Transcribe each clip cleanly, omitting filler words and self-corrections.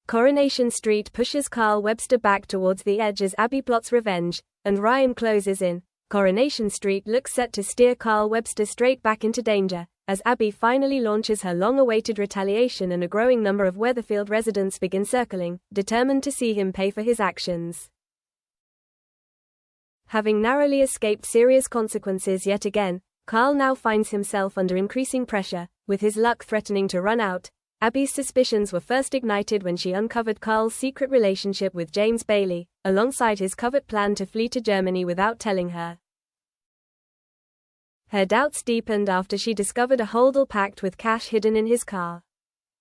Coronation Street pushes Carl Webster back towards the edge as Abby plots revenge, and Ryan closes in. Coronation Street looks set to steer Carl Webster straight back into danger, as Abby finally launches her long-awaited retaliation and a growing number of Weatherfield residents begin circling, determined to see him pay for his actions. Having narrowly escaped serious consequences yet again, Carl now finds himself under increasing pressure, with his luck threatening to run out. Abby's suspicions were first ignited when she uncovered Carl's secret relationship with James Bailey, alongside his covert plan to flee to Germany without telling her. Her doubts deepened after she discovered a holdall packed with cash hidden in his car.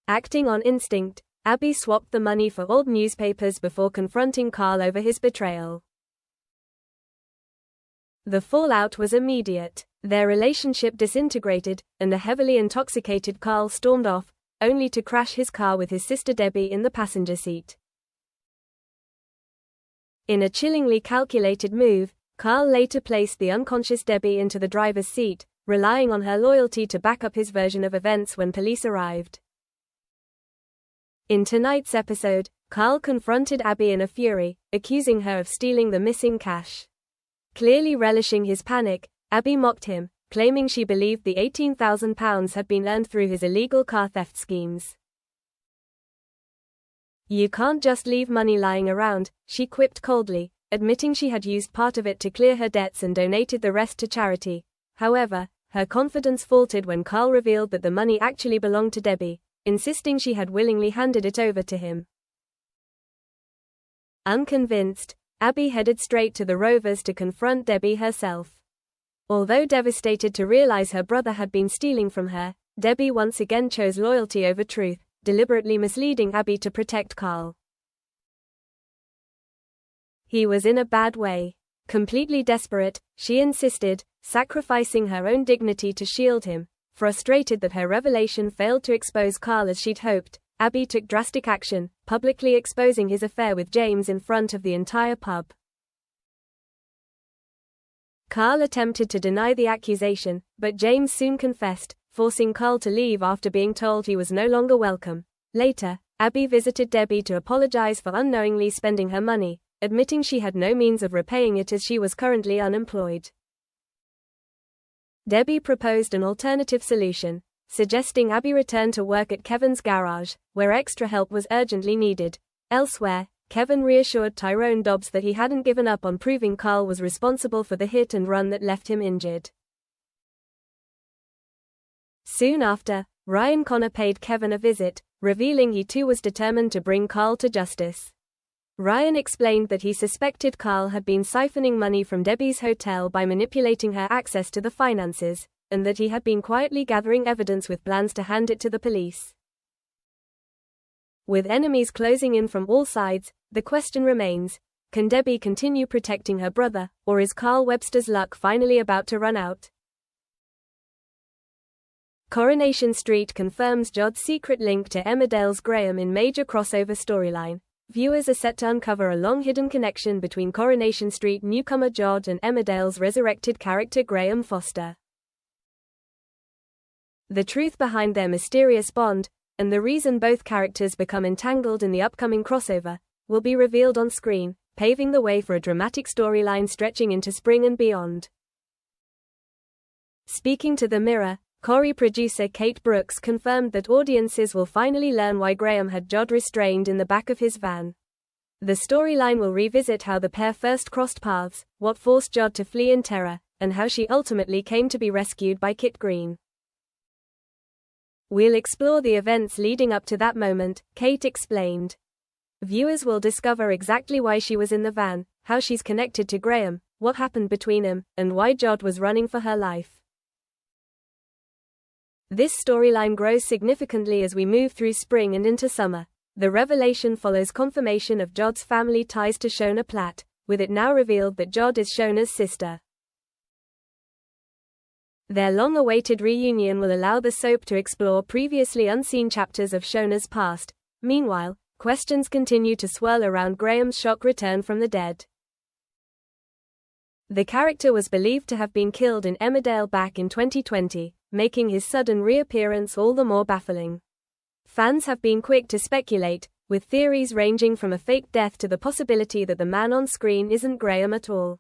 Acting on instinct, Abby swapped the money for old newspapers before confronting Carl over his betrayal. The fallout was immediate. Their relationship disintegrated, and a heavily intoxicated Carl stormed off, only to crash his car with his sister Debbie in the passenger seat. In a chillingly calculated move, Carl later placed the unconscious Debbie into the driver's seat, relying on her loyalty to back up his version of events when police arrived. In tonight's episode, Carl confronted Abby in a fury, accusing her of stealing the missing cash. Clearly relishing his panic, Abby mocked him, claiming she believed the £18,000 had been earned through his illegal car theft schemes. "You can't just leave money lying around," she quipped coldly, admitting she had used part of it to clear her debts and donated the rest to charity. However, her confidence faltered when Carl revealed that the money actually belonged to Debbie, insisting she had willingly handed it over to him. Unconvinced, Abby headed straight to the Rovers to confront Debbie herself. Although devastated to realize her brother had been stealing from her, Debbie once again chose loyalty over truth, deliberately misleading Abby to protect Carl. He was in a bad way. Completely desperate, she insisted, sacrificing her own dignity to shield him. Frustrated that her revelation failed to expose Carl as she'd hoped, Abby took drastic action, publicly exposing his affair with James in front of the entire pub. Carl attempted to deny the accusation, but James soon confessed, forcing Carl to leave after being told he was no longer welcome. Later, Abby visited Debbie to apologize for unknowingly spending her money, admitting she had no means of repaying it as she was currently unemployed. Debbie proposed an alternative solution, suggesting Abby return to work at Kevin's garage, where extra help was urgently needed. Elsewhere, Kevin reassured Tyrone Dobbs that he hadn't given up on proving Carl was responsible for the hit and run that left him injured. Soon after, Ryan Connor paid Kevin a visit, revealing he too was determined to bring Carl to justice. Ryan explained that he suspected Carl had been siphoning money from Debbie's hotel by manipulating her access to the finances, and that he had been quietly gathering evidence with plans to hand it to the police. With enemies closing in from all sides, the question remains, can Debbie continue protecting her brother, or is Carl Webster's luck finally about to run out? Coronation Street confirms Jod's secret link to Emmerdale's Graham in major crossover storyline. Viewers are set to uncover a long-hidden connection between Coronation Street newcomer Jod and Emmerdale's resurrected character Graham Foster. The truth behind their mysterious bond, and the reason both characters become entangled in the upcoming crossover, will be revealed on screen, paving the way for a dramatic storyline stretching into spring and beyond. Speaking to The Mirror, Corrie producer Kate Brooks confirmed that audiences will finally learn why Graham had Jod restrained in the back of his van. The storyline will revisit how the pair first crossed paths, what forced Jod to flee in terror, and how she ultimately came to be rescued by Kit Green. "We'll explore the events leading up to that moment," Kate explained. "Viewers will discover exactly why she was in the van, how she's connected to Graham, what happened between them, and why Jod was running for her life." This storyline grows significantly as we move through spring and into summer. The revelation follows confirmation of Jod's family ties to Shona Platt, with it now revealed that Jod is Shona's sister. Their long-awaited reunion will allow the soap to explore previously unseen chapters of Shona's past. Meanwhile, questions continue to swirl around Graham's shock return from the dead. The character was believed to have been killed in Emmerdale back in 2020, making his sudden reappearance all the more baffling. Fans have been quick to speculate, with theories ranging from a fake death to the possibility that the man on screen isn't Graham at all.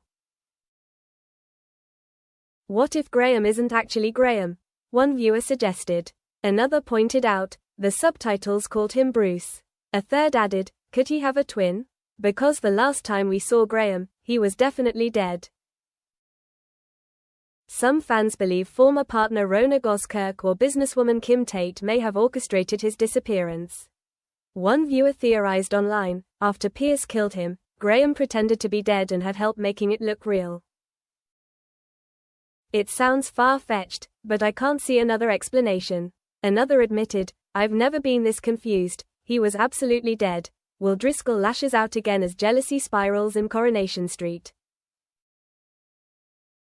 What if Graham isn't actually Graham? One viewer suggested. Another pointed out, the subtitles called him Bruce. A third added, could he have a twin? Because the last time we saw Graham, he was definitely dead. Some fans believe former partner Rona Goskirk or businesswoman Kim Tate may have orchestrated his disappearance. One viewer theorized online, after Pierce killed him, Graham pretended to be dead and had help making it look real. It sounds far-fetched, but I can't see another explanation. Another admitted, I've never been this confused, he was absolutely dead. Will Driscoll lashes out again as jealousy spirals in Coronation Street.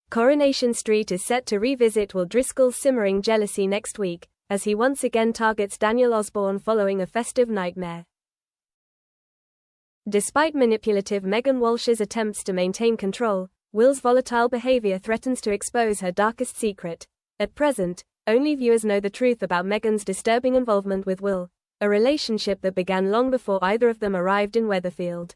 Coronation Street is set to revisit Will Driscoll's simmering jealousy next week, as he once again targets Daniel Osborne following a festive nightmare. Despite manipulative Megan Walsh's attempts to maintain control, Will's volatile behavior threatens to expose her darkest secret. At present, only viewers know the truth about Megan's disturbing involvement with Will, a relationship that began long before either of them arrived in Weatherfield.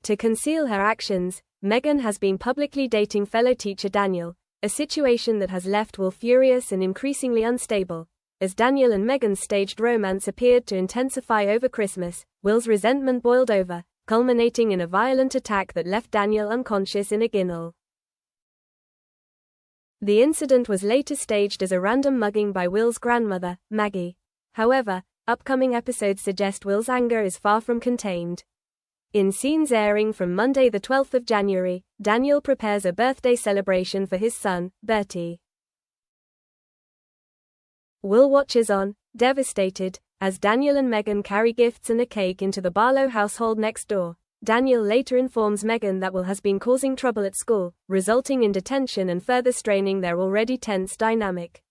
To conceal her actions, Megan has been publicly dating fellow teacher Daniel, a situation that has left Will furious and increasingly unstable. As Daniel and Megan's staged romance appeared to intensify over Christmas, Will's resentment boiled over, culminating in a violent attack that left Daniel unconscious in a ginnel. The incident was later staged as a random mugging by Will's grandmother, Maggie. However, upcoming episodes suggest Will's anger is far from contained. In scenes airing from Monday the 12th of January, Daniel prepares a birthday celebration for his son, Bertie. Will watches on, devastated, as Daniel and Megan carry gifts and a cake into the Barlow household next door. Daniel later informs Megan that Will has been causing trouble at school, resulting in detention and further straining their already tense dynamic.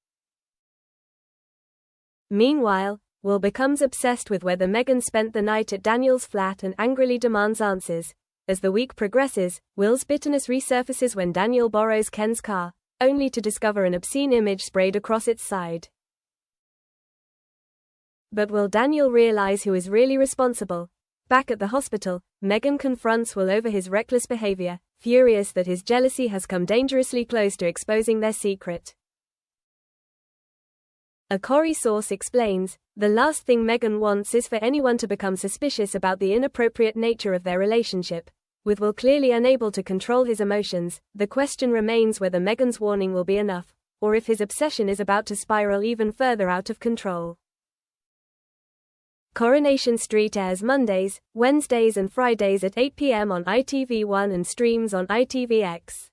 Meanwhile, Will becomes obsessed with whether Megan spent the night at Daniel's flat and angrily demands answers. As the week progresses, Will's bitterness resurfaces when Daniel borrows Ken's car, only to discover an obscene image sprayed across its side. But will Daniel realize who is really responsible? Back at the hospital, Megan confronts Will over his reckless behavior, furious that his jealousy has come dangerously close to exposing their secret. A Corrie source explains, the last thing Megan wants is for anyone to become suspicious about the inappropriate nature of their relationship. With Will clearly unable to control his emotions, the question remains whether Megan's warning will be enough, or if his obsession is about to spiral even further out of control. Coronation Street airs Mondays, Wednesdays and Fridays at 8 p.m. on ITV1 and streams on ITVX.